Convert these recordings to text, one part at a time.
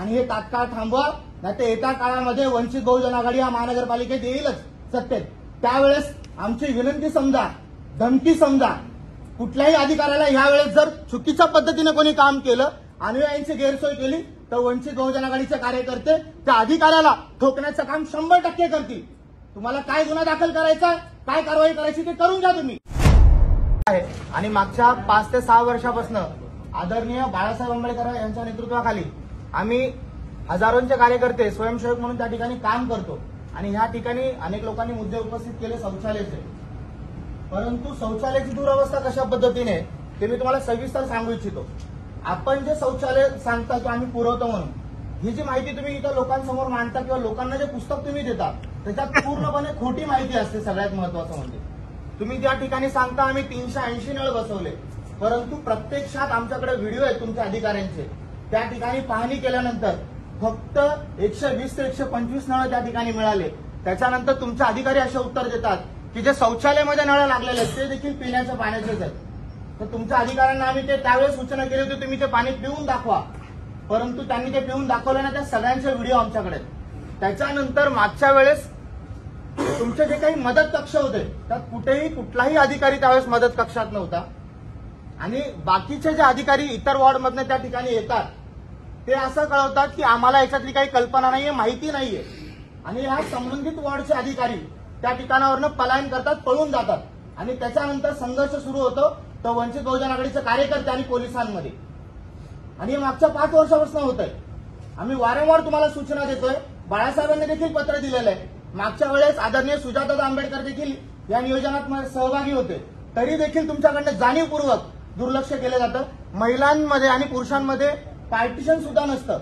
आणि हे तात्काळ थांबवा, नाहीतर येत्या काळामध्ये वंचित बहुजन आघाडी हा महानगरपालिकेत येईलच सत्तेत. त्यावेळेस आमची विनंती समजा, धमकी समजा, कुठल्याही अधिकाऱ्याला यावेळेस जर चुकीच्या पद्धतीने कोणी काम केलं, अनुयायांची गैरसोय केली, तर वंचित बहुजन आघाडीचे कार्यकर्ते त्या अधिकाऱ्याला ठोकण्याचं काम 100% करतील. तुम्हाला काय गुन्हा दाखल करायचा, काय कारवाई करायची ते करून घ्या तुम्ही. आणि मागच्या 5 ते 6 वर्षापासून आदरणीय बाळासाहेब आंबेडकर यांच्या नेतृत्वाखाली आम्ही हजारोंचे कार्यकर्ते स्वयंसेवक म्हणून त्या ठिकाणी काम करतो. आणि ह्या ठिकाणी अनेक लोकांनी मुद्दे उपस्थित केले शौचालयाचे, परंतु शौचालयाची दुरवस्था कशा पद्धतीने ते मी तुम्हाला सविस्तर सांगू इच्छितो. आपण जे शौचालय सांगता की आम्ही पुरवतो म्हणून, ही जी माहिती तुम्ही इथं लोकांसमोर मांडता किंवा लोकांना जे पुस्तक तुम्ही देता त्याच्यात पूर्णपणे खोटी माहिती असते. सगळ्यात महत्वाचं म्हणजे तुम्ही त्या ठिकाणी सांगता आम्ही 380 नळ बसवले, परंतु प्रत्यक्षात आमच्याकडे व्हिडिओ आहेत तुमच्या अधिकाऱ्यांचे. त्या ठिकाणी पाहणी केल्यानंतर फक्त 120 ते 125 नळ त्या ठिकाणी मिळाले. त्याच्यानंतर तुमचे अधिकारी असे उत्तर देतात की जे शौचालयामध्ये नळ लागलेले आहेत ते देखील पिण्याच्या पाण्याचेच आहेत. तर तुमच्या अधिकाऱ्यांना आम्ही ते त्यावेळेस सूचना केली होती, तुम्ही ते पाणी पिऊन दाखवा, परंतु त्यांनी ते पिऊन दाखवलं ना. त्या सगळ्यांचे व्हिडिओ आमच्याकडे. त्याच्यानंतर मागच्या वेळेस तुमचे जे काही मदत कक्ष होते त्यात कुठलाही अधिकारी त्यावेळेस मदत कक्षात नव्हता. आणि बाकीचे जे अधिकारी इतर वॉर्डमधनं त्या ठिकाणी येतात ते असं कळवतात की आम्हाला याच्यातली काही कल्पना नाहीये, माहिती नाहीये. आणि ह्या संबंधित वॉर्डचे अधिकारी त्या ठिकाणावरनं पलायन करतात, पळून जातात. आणि त्याच्यानंतर संघर्ष सुरू होतो तो वंचित बहुजन आघाडीचे कार्यकर्ते आणि पोलिसांमध्ये. आणि हे मागच्या 5 वर्षापासून होत आहे. आम्ही वारंवार तुम्हाला सूचना देतोय. बाळासाहेबांनी देखील पत्र दिलेलं आहे. मागच्या वेळेस आदरणीय सुजाताताई आंबेडकर देखील या नियोजनात सहभागी होते, तरी देखील तुमच्याकडनं जाणीवपूर्वक दुर्लक्ष केलं जातं. महिलांमध्ये आणि पुरुषांमध्ये पार्टिशन सुद्धा नसतं,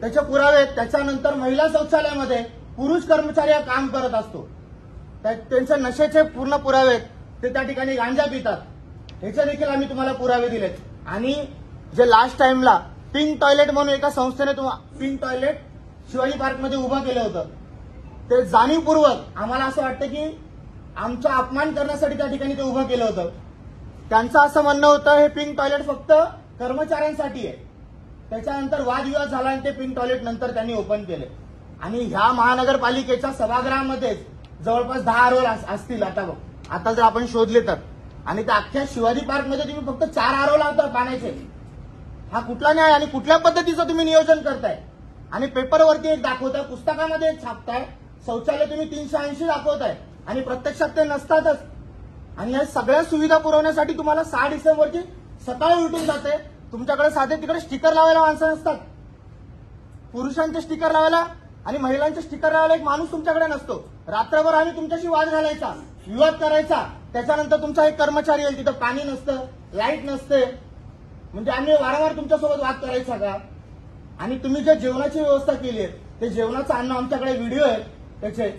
त्याचे पुरावे आहेत. त्याच्यानंतर महिला शौचालयामध्ये पुरुष कर्मचारी काम करत असतो, त्यांचे नशेचे पूर्ण पुरावे आहेत. ते त्या ठिकाणी गांजा पितात, ह्याचे देखील आम्ही तुम्हाला पुरावे दिलेत. आणि जे लास्ट टाइमला पिंक टॉयलेट म्हणून एका संस्थेने पिंक टॉयलेट शिवाजी पार्कमध्ये उभं केलं होतं, ते जाणीवपूर्वक आम्हाला असं वाटतं की आमचा अपमान करण्यासाठी त्या ठिकाणी ते उभं केलं होतं. त्यांचं असं म्हणणं होतं हे पिंक टॉयलेट फक्त कर्मचाऱ्यांसाठी आहे. त्याच्यानंतर वादविवाद झाला आणि ते पिंक टॉयलेट नंतर त्यांनी ओपन केले. आणि ह्या महानगरपालिकेच्या सभागृहामध्येच जवळपास 10 आरोल असतील आता जर आपण शोधले तर. आणि त्या अख्ख्या शिवाजी पार्कमध्ये तुम्ही फक्त 4 आरोल लावता पाण्याचे. हा कुठला न्याय आणि कुठल्या पद्धतीचं तुम्ही नियोजन करताय. आणि पेपरवरती एक दाखवताय, पुस्तकामध्ये एक छापताय, शौचालय तुम्ही 380 दाखवताय आणि प्रत्यक्षात ते नसतातच. आणि या सगळ्या सुविधा पुरवण्यासाठी तुम्हाला 6 डिसेंबरची सकाळी उठून जाते. तुमच्याकडे साधे तिकडे स्टिकर लावायला माणसं नसतात. पुरुषांचे स्टिकर लावायला आणि महिलांचे स्टिकर लावायला एक माणूस तुमच्याकडे नसतो. रात्रभर आम्ही तुमच्याशी वाद घालायचा, विवाद करायचा. त्याच्यानंतर तुमचा एक कर्मचारी येईल, तिथं पाणी नसतं, लाईट नसते, म्हणजे आम्ही वारंवार तुमच्यासोबत वाद करायचा का. आणि तुम्ही जे जेवणाची व्यवस्था केली आहे ते जेवणाचं अन्न आमच्याकडे व्हिडिओ आहे त्याचे,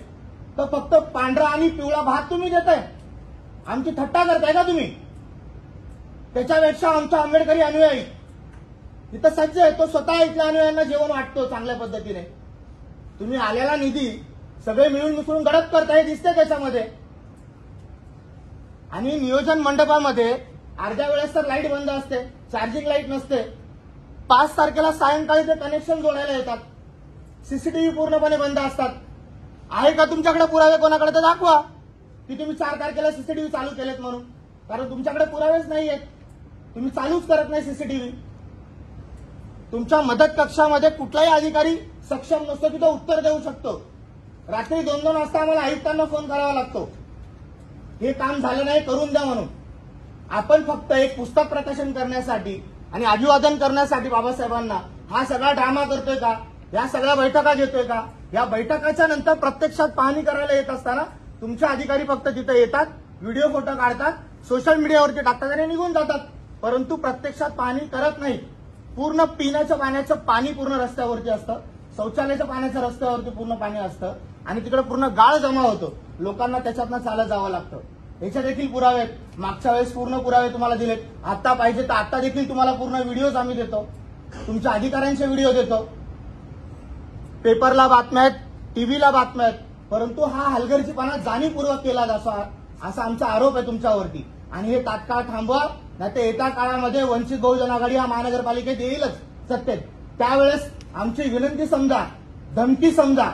तर फक्त पांढरा आणि पिवळा भात तुम्ही देताय. आमची थट्टा करताय का तुम्ही. त्याच्यापेक्षा आमचा आंबेडकरी अनुयायी इथं सज्ज आहे, तो स्वतः इथल्या अनुयायांना जेवण वाटतो चांगल्या पद्धतीने. तुम्ही आलेला निधी सगळे मिळून मिसळून गडप करताय दिसते त्याच्यामध्ये. आणि नियोजन मंडपामध्ये अर्ध्या वेळेस तर लाईट बंद असते, चार्जिंग लाईट नसते. 5 तारखेला सायंकाळी ते कनेक्शन जोडायला येतात, सीसीटीव्ही पूर्णपणे बंद असतात. आहे का तुमच्याकडे पुरावे कोणाकडे तर दाखवा की तुम्ही 4 तारखेला सीसीटीव्ही चालू केलेत म्हणून. कारण तुमच्याकडे पुरावेच नाही आहेत, तुम्ही चालूच करत नाही सीसीटीव्ही. तुमच्या मदत कक्षामध्ये कुठलाही अधिकारी सक्षम नसतो की तो उत्तर देऊ शकतो. रात्री 2-2 वाजता आम्हाला आयुक्तांना फोन करावा लागतो, हे काम झालं नाही करून द्या म्हणून. आपण फक्त एक पुस्तक प्रकाशन करण्यासाठी आणि अभिवादन करण्यासाठी बाबासाहेबांना हा सगळा ड्रामा करतोय का, या सगळ्या बैठका घेतोय का. या बैठकाच्या नंतर प्रत्यक्षात पाहणी करायला येत असताना तुमचे अधिकारी फक्त तिथे येतात, व्हिडिओ फोटो काढतात, सोशल मीडियावरती टाकतात आणि निघून जातात, परंतु प्रत्यक्षात पाहणी करत नाही. पूर्ण पिण्याच्या पाण्याचं पाणी पूर्ण रस्त्यावरती असतं, शौचालयाच्या पाण्याचं रस्त्यावरती पूर्ण पाणी असतं आणि तिकडे पूर्ण गाळ जमा होतो. लोकांना त्याच्यातनं चालत जावं लागतं. याचे देखील पुरावे आहेत. मागच्या वेळेस पूर्ण पुरावे तुम्हाला दिलेत. आता पाहिजे तर आता देखील तुम्हाला पूर्ण व्हिडिओज आम्ही देतो, तुमच्या अधिकाऱ्यांचे व्हिडिओ देतो. पेपरला बातम्या आहेत, टीव्हीला बातम्या आहेत, परंतु हा हलगर्जीपणा जाणीवपूर्वक केला असा आमचा आरोप आहे तुमच्यावरती. आणि हे तात्काळ थांबवा, नाहीतर येत्या काळामध्ये वंचित बहुजन आघाडी हा महानगरपालिकेत येईलच सत्तेत. त्यावेळेस आमची विनंती समजा, धमकी समजा.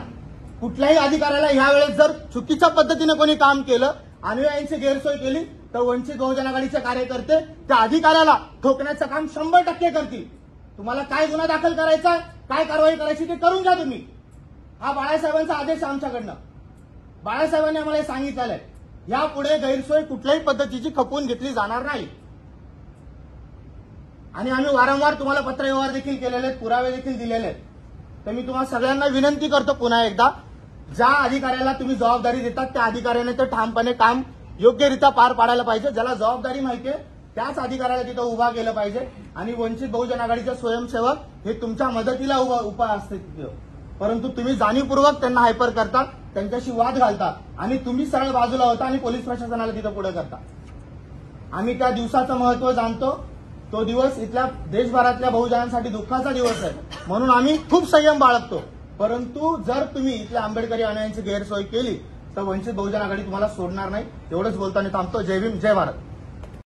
कुठल्याही अधिकाऱ्याला ह्या वेळेस जर चुकीच्या पद्धतीने कोणी काम केलं, अनुयायांची गैरसोय केली, तर वंचित बहुजन आघाडीचे कार्यकर्ते त्या अधिकाऱ्याला ठोकण्याचं काम 100% करतील. तुम्हाला काय गुन्हा दाखल करायचा, काय कारवाई करायची ते करून घ्या तुम्ही. हा बाळासाहेबांचा आदेश आमच्याकडनं. बाळासाहेबांनी आम्हाला हे सांगितलेलं आहे. यापुढे गैरसोय कुठल्याही पद्धतीची खपवून घेतली जाणार नाही. आणि आम्ही वारंवार तुम्हाला पत्रव्यवहार देखील केलेले आहेत, पुरावे देखील दिलेले आहेत. तर मी तुम्हाला सगळ्यांना विनंती करतो पुन्हा एकदा, ज्या अधिकाऱ्याला तुम्ही जबाबदारी देतात त्या अधिकाऱ्याने ते ठामपणे काम योग्यरित्या पार पाडायला पाहिजे. ज्याला जबाबदारी माहितीये त्याच अधिकाऱ्याला तिथं उभा केलं पाहिजे. आणि वंचित बहुजन आघाडीचे स्वयंसेवक हे तुमच्या मदतीला उभा असतील, परंतु तुम्ही जाणीवपूर्वक त्यांना हायपर करता, त्यांच्याशी वाद घालता आणि तुम्ही सरळ बाजूला होता आणि पोलीस प्रशासनाला तिथं पुढे करता. आम्ही त्या दिवसाचं महत्व जाणतो. तो दिवस इथल्या देशभरातल्या बहुजनांसाठी दुःखाचा दिवस आहे, म्हणून आम्ही खूप संयम बाळगतो. परंतु जर तुम्ही इथल्या आंबेडकरी अनुयायांची गैरसोय केली तर वंचित बहुजन आघाडी तुम्हाला सोडणार नाही. एवढंच बोलताना थांबतो. जय भीम, जय भारत.